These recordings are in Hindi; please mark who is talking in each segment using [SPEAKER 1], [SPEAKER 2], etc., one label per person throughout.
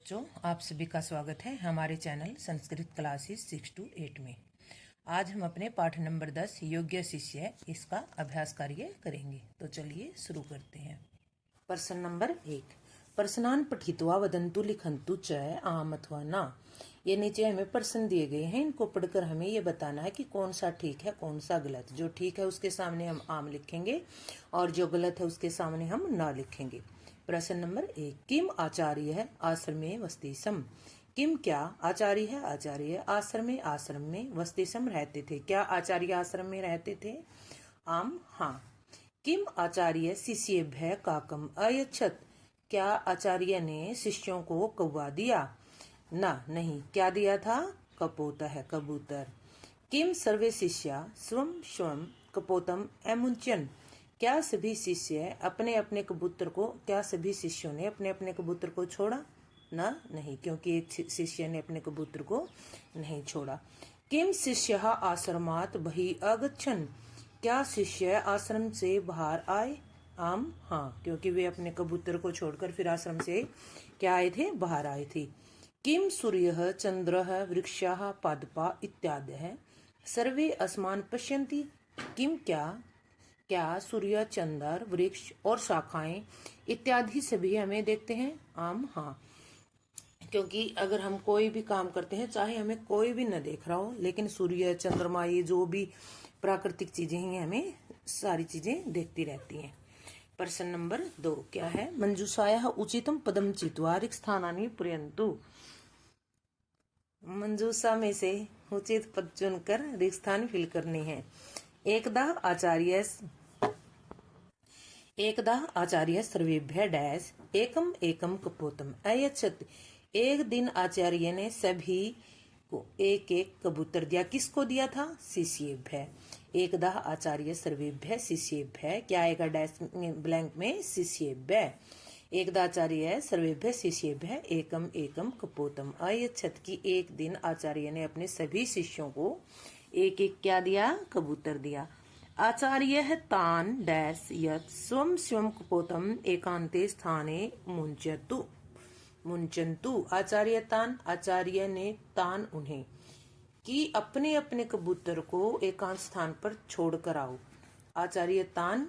[SPEAKER 1] बच्चों, आप सभी का स्वागत है हमारे चैनल संस्कृत क्लासेस 6 to 8 में। आज हम अपने पाठ नंबर 10 योग्य शिष्य इसका अभ्यास कार्य करेंगे। तो चलिए शुरू करते हैं। प्रश्न नंबर 1, प्रश्नान पठित्वा वदंतु लिखंतु च आम अथवा ना। ये नीचे हमें प्रश्न दिए गए हैं, इनको पढ़कर हमें ये बताना है कि कौन सा ठीक है कौन सा गलत। जो ठीक है उसके सामने हम आम लिखेंगे और जो गलत है उसके सामने हम ना लिखेंगे। प्रश्न नंबर 1, किम आचार्य है आश्रमे वस्तिसम। किम क्या, आचार्य है आचार्य आश्रम में वस्तिसम रहते थे। क्या आचार्य आश्रम में रहते थे? आम हाँ। किम आचार्य शिष्येभ्य काकम अयच्छत। क्या आचार्य ने शिष्यों को कौवा दिया? ना नहीं। क्या दिया था? कपोत है कबूतर। किम सर्वे शिष्या स्वम स्वम कपोतम एमुंचन। क्या सभी शिष्य अपने अपने कबूतर को, क्या सभी शिष्यों ने अपने अपने कबूतर को छोड़ा? ना नहीं, क्योंकि एक शिष्य ने अपने कबूतर को नहीं छोड़ा। किम शिष्य आश्रमात बहि अगच्छन। क्या शिष्य आश्रम से बाहर आए? आम हाँ, क्योंकि वे अपने कबूतर को छोड़कर फिर आश्रम से क्या आए थे? बाहर आए थे। किम सूर्य चंद्र वृक्षा पादपा इत्यादि सर्वे असमान पश्यन्ति। किम क्या सूर्य चंद्र वृक्ष और शाखाएं इत्यादि सभी हमें देखते हैं? आम हाँ, क्योंकि अगर हम कोई भी काम करते हैं, चाहे हमें कोई भी न देख रहा हो, लेकिन सूर्य चंद्रमा ये जो भी प्राकृतिक चीजें हैं हमें सारी चीजें देखती रहती हैं। प्रश्न नंबर 2 क्या है? मंजूषाया उचितम पदम चित्वा रिक्त स्थानानि पूरयन्तु। मंजूषा में से उचित पद चुनकर रिक्त स्थान फिल करने हैं। एकदा आचार्य सर्वेभ्य डैश एकम एकम कपोतम अयच्छत। एक दिन आचार्य ने सभी को एक एक कबूतर दिया। किसको दिया था? शिष्येभ्य। एकदा आचार्य सर्वेभ्य शिष्येभ्य। क्या आएगा डैश ब्लैंक में? शिष्येभ्य। एकदा आचार्य सर्वेभ्य शिष्येभ्य एकम एकम कपोतम अयच्छत की एक दिन आचार्य ने अपने सभी शिष्यों को एक एक क्या दिया? कबूतर दिया। आचार्य तान डैश यत् स्वम स्वम कपोतम एकांते स्थाने मुंचन्तु। आचार्य ने तान उन्हें कि अपने अपने कबूतर को एकांत स्थान पर छोड़कर आओ। आचार्य तान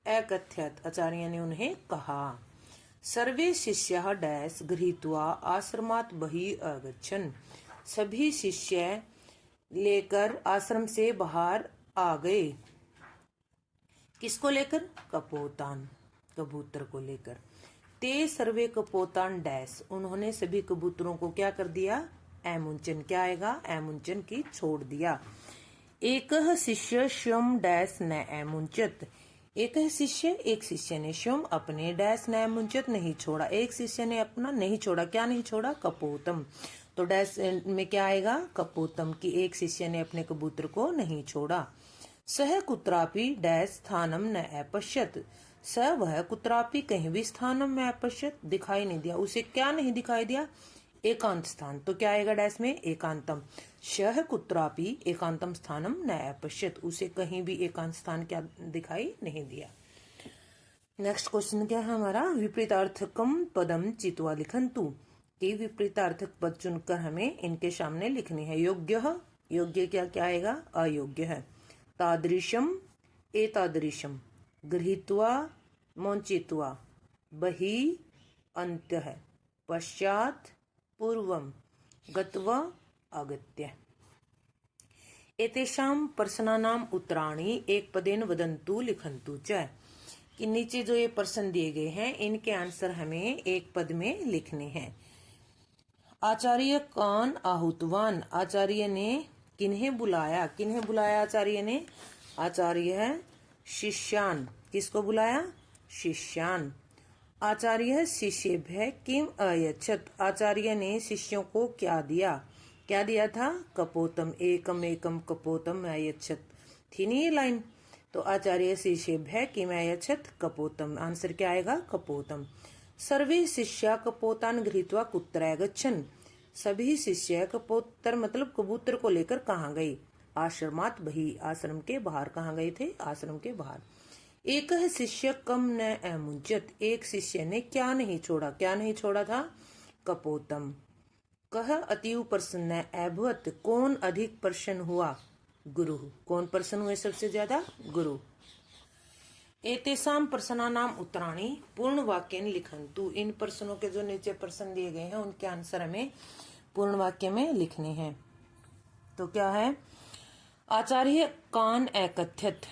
[SPEAKER 1] अकथयत, आचार्य ने उन्हें कहा। सर्वे शिष्य डैश गृहीत्वा आश्रमात् बहिः अगच्छन्। सभी शिष्य लेकर आश्रम से बाहर आ गए। किसको लेकर? कपोतान, कबूतर को लेकर। ते सर्वे कपोतान डैश, उन्होंने सभी कबूतरों को क्या कर दिया? एमुंचन। क्या आएगा? एमुंचन की छोड़ दिया। एक शिष्य स्वयं डैश न एमुंचत। एक शिष्य, एक शिष्य ने स्वयं अपने डैश न एमुंचत नहीं छोड़ा। एक शिष्य ने अपना नहीं छोड़ा। क्या नहीं छोड़ा? कपोतम। तो डैश में क्या आएगा? कपोतम की एक शिष्य ने अपने कबूतर को नहीं छोड़ा। सह कुत्रापि डैश स्थानम न अपश्यत। स वह कुत्रापि कहीं भी स्थानम में अपश्यत दिखाई नहीं दिया। उसे क्या नहीं दिखाई दिया? एकांत स्थान। तो क्या आएगा डैश में? एकांतम। सह कुत्रापि एकांतम स्थानम न अपश्यत, उसे कहीं भी एकांत स्थान क्या दिखाई नहीं दिया। नेक्स्ट क्वेश्चन क्या है हमारा? विपरीतार्थकम पदम चित्वा लिखन्तु। कि विपरीतार्थक पद चुनकर हमें इनके सामने लिखने हैं। योग्य क्या क्या आएगा? अयोग्य है। तादृशम एतादृशम गृहीत्वा मोंचित्वा बहि अंत्यः पश्चात पूर्वम गत्वा आगत्य। एतेषां प्रश्नानाम उत्तराणि एक पदेन वदन्तु लिखन्तु च। कि नीचे जो ये प्रश्न दिए गए हैं इनके आंसर हमें एक पद में लिखने हैं। आचार्य कौन आहूतवान। आचार्य ने किन्हें बुलाया? किन्हें बुलाया आचार्य ने? आचार्य शिष्यान। किसको बुलाया? शिष्यान। आचार्य शिष्येभ्य किम अयच्छत। आचार्य ने शिष्यों को क्या दिया? क्या दिया था? कपोतम। एकम एकम कपोतम अयच्छत थी नहीं ये लाइन? तो आचार्य शिष्येभ्य किम अयच्छत कपोतम। आंसर क्या आएगा? कपोतम। सर्वे शिष्या कपोतान गृहीत्वा कुत्र गच्छन्। सभी शिष्य कपोतर मतलब कबूतर को लेकर कहाँ गए? आश्रमात बहि, आश्रम के बाहर। कहाँ गए थे? आश्रम के बाहर। एक शिष्य कम न अमुंचत। एक शिष्य ने क्या नहीं छोड़ा? क्या नहीं छोड़ा था? कपोतम। कह अतीव प्रसन्न अभवत, कौन अधिक प्रसन्न हुआ? गुरु। कौन प्रसन्न हुए सबसे ज्यादा? गुरु। एतेषां प्रश्नानां उत्तराणि पूर्ण वाक्येन लिखन्तु। इन प्रश्नों के जो नीचे प्रश्न दिए गए हैं उनके आंसर हमें पूर्ण वाक्य में लिखने हैं। तो क्या है? आचार्य कान एकथ्यत।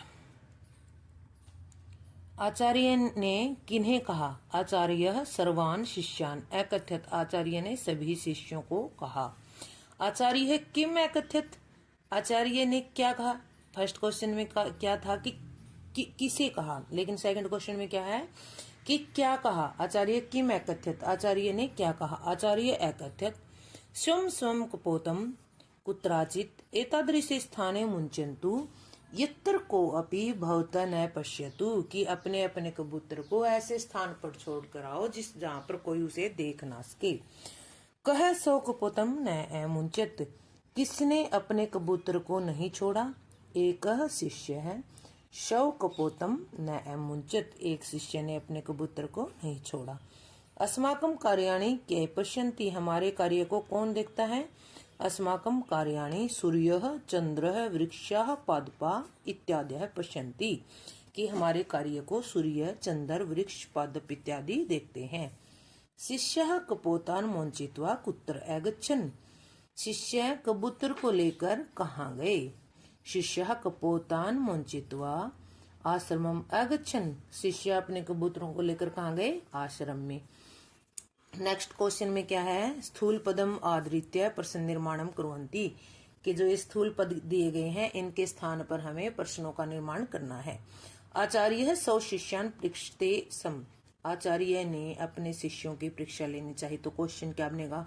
[SPEAKER 1] आचार्य ने किन्हें कहा? आचार्य सर्वान शिष्यान एकथ्यत। आचार्य ने सभी शिष्यों को कहा। आचार्य किम एकथ्यत। आचार्य ने क्या कहा? फर्स्ट क्वेश्चन में क्या था कि किसे कहा, लेकिन सेकंड क्वेश्चन में क्या है कि क्या कहा? आचार्य किम एकथ्यत। आचार्य ने क्या कहा? आचार्य एकथ्यत स्वम स्वम कपोतम कुत्राचित एतादृशे स्थाने मुंचन्तु यत्र को अपि भवता न पश्यतु। कि अपने अपने कबूतर को ऐसे स्थान पर छोड़ कर आओ जिस जहां पर कोई उसे देख ना सके। कह सौ कपोतम न मुंचत। किसने अपने कबूतर को नहीं छोड़ा? एक शिष्य है। शव कपोतम न मुंचत। एक शिष्य ने अपने कबूतर को नहीं छोड़ा। अस्माकम कार्याणि के पश्यन्ति। हमारे कार्य को कौन देखता है? अस्माकं कार्याणि सूर्यः चंद्रः वृक्षाः पादपा इत्यादि पश्यन्ति। कि हमारे कार्य को सूर्य, चंद्र, वृक्ष, पादप इत्यादि देखते हैं। शिष्यः कपोतान मोंचित्वा कुत्र अगच्छन्। शिष्य कबूतर को लेकर कहाँ गए? शिष्यः कपोतान मोंचित्वा आश्रमम अगच्छन्। शिष्य अपने कबूतरों को लेकर कहाँ गए? आश्रम में। नेक्स्ट क्वेश्चन में क्या है? स्थूल पदम आदृत्य प्रश्न निर्माणम कुर्वन्ति। कि जो स्थूल पद दिए गए हैं इनके स्थान पर हमें प्रश्नों का निर्माण करना है। आचार्य सौ शिष्यान पृक्षते सम। आचार्य ने अपने शिष्यों की परीक्षा लेनी चाहिए। तो क्वेश्चन क्या बनेगा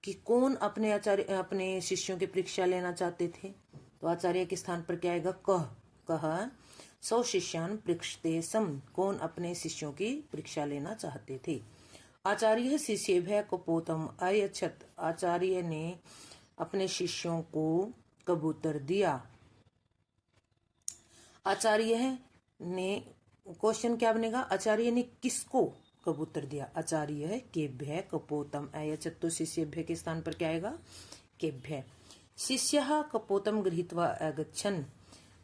[SPEAKER 1] कि कौन अपने शिष्यों की परीक्षा लेना चाहते थे? तो आचार्य के स्थान पर क्या आएगा? कह सौ शिष्यान पृक्षते सम। कौन अपने शिष्यों की परीक्षा लेना चाहते थे? आचार्य शिष्येभ्यः कपोतम अयच्छत। आचार्य ने अपने शिष्यों को कबूतर दिया। आचार्य ने, क्वेश्चन क्या बनेगा? आचार्य ने किसको कबूतर दिया? आचार्य केभ्यः कपोतम अयच्छत। तो शिष्येभ्य के स्थान पर क्या आएगा? केभ्यः। शिष्यः कपोतम गृहीत्वा अगच्छन्।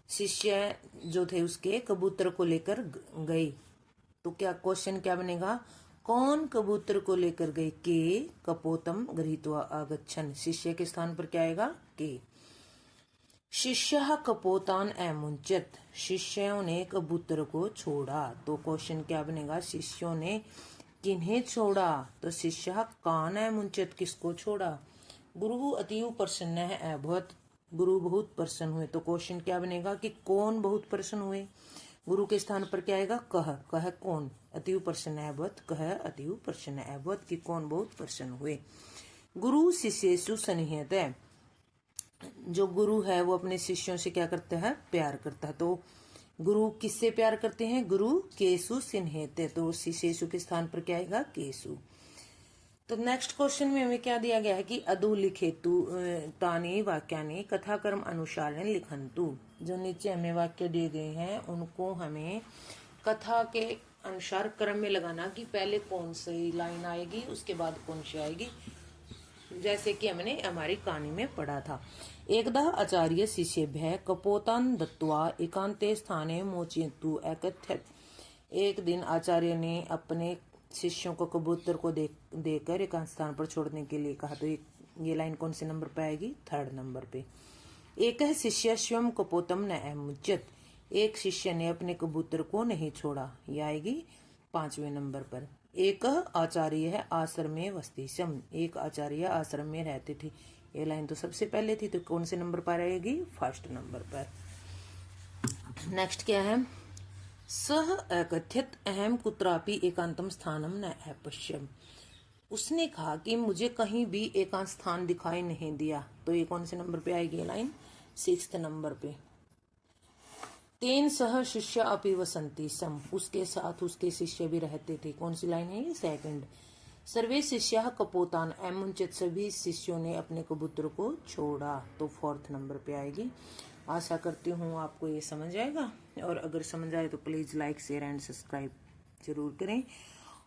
[SPEAKER 1] शिष्य जो थे उसके कबूतर को लेकर गए। तो क्या क्वेश्चन क्या बनेगा? कौन कबूतर को लेकर गए? के कपोतम गृहीत्वा आगच्छन्। शिष्य के स्थान पर क्या आएगा? के। शिष्यः कपोतान अमुंचत। शिष्यों ने कबूतर को छोड़ा। तो क्वेश्चन क्या बनेगा? शिष्यों ने किन्हें छोड़ा? तो शिष्यः कान अमुंचत। किसको छोड़ा? गुरु अतीव प्रसन्न अभवत। गुरु बहुत प्रसन्न हुए। तो क्वेश्चन क्या बनेगा कि कौन बहुत प्रसन्न हुए? गुरु के स्थान पर क्या आएगा? कह कौन? अतीव प्रसन्न अभवत। कह अतीव प्रसन्न अभवत। कि कौन बहुत प्रसन्न हुए? गुरु शिष्येषु सनिहते। जो गुरु है वो अपने शिष्यों से क्या करता है? प्यार करता है। तो गुरु किससे प्यार करते हैं? गुरु केसु सिन्हेते। तो शिष्येषु के स्थान पर क्या आएगा? केसु। तो नेक्स्ट क्वेश्चन में हमें क्या दिया गया है कि अदु लिखेतु तानि वाक्यानि कथाक्रम अनुसार लिखन्तु। जो नीचे हमें वाक्य दिए गए हैं उनको हमें कथा के अनुसार क्रम में लगाना कि पहले कौन सी लाइन आएगी उसके बाद कौन सी आएगी, जैसे कि हमने हमारी कहानी में पढ़ा था। एकदा आचार्य शिष्येभ्यः कपोतान दत्त्वा एकांते स्थाने मोचयन्तु अकथयत्। एक दिन आचार्य ने अपने शिष्यों को कबूतर को देकर एकांत स्थान पर छोड़ने के लिए कहा। तो ये लाइन कौन से नंबर पे आएगी? थर्ड नंबर पे। एक शिष्य स्वयं कपोतम न अमुंचत। एक शिष्य ने अपने कबूतर को नहीं छोड़ा। यह आएगी 5वें नंबर पर। एक आचार्य है आश्रमे वस्तिशम। एक आचार्य आश्रम में रहते थे। ये लाइन तो सबसे पहले थी। तो कौन से नंबर पर आएगी? फर्स्ट नंबर पर। नेक्स्ट क्या है? सह अकथ्यत अहम कुत्रापि एकांतम स्थानम न अपश्यम। उसने कहा कि मुझे कहीं भी एकांत स्थान दिखाई नहीं दिया। तो ये कौन से नंबर पे आएगी लाइन? 6th नंबर पे। तेन सह शिष्य अपि वसंती सम। उसके साथ उसके शिष्य भी रहते थे। कौन सी लाइन है ये? सेकंड। सर्वे शिष्य कपोतान अमुंचत। सभी शिष्यों ने अपने कबूतर को छोड़ा। तो 4th नंबर पे आएगी। आशा करती हूँ आपको ये समझ आएगा, और अगर समझ आए तो please like share and subscribe जरूर करें।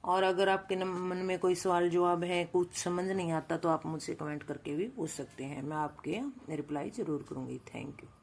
[SPEAKER 1] और अगर आपके मन में कोई सवाल जवाब है, कुछ समझ नहीं आता, तो आप मुझसे कमेंट करके भी पूछ सकते हैं। मैं आपके रिप्लाई जरूर करूंगी। Thank you.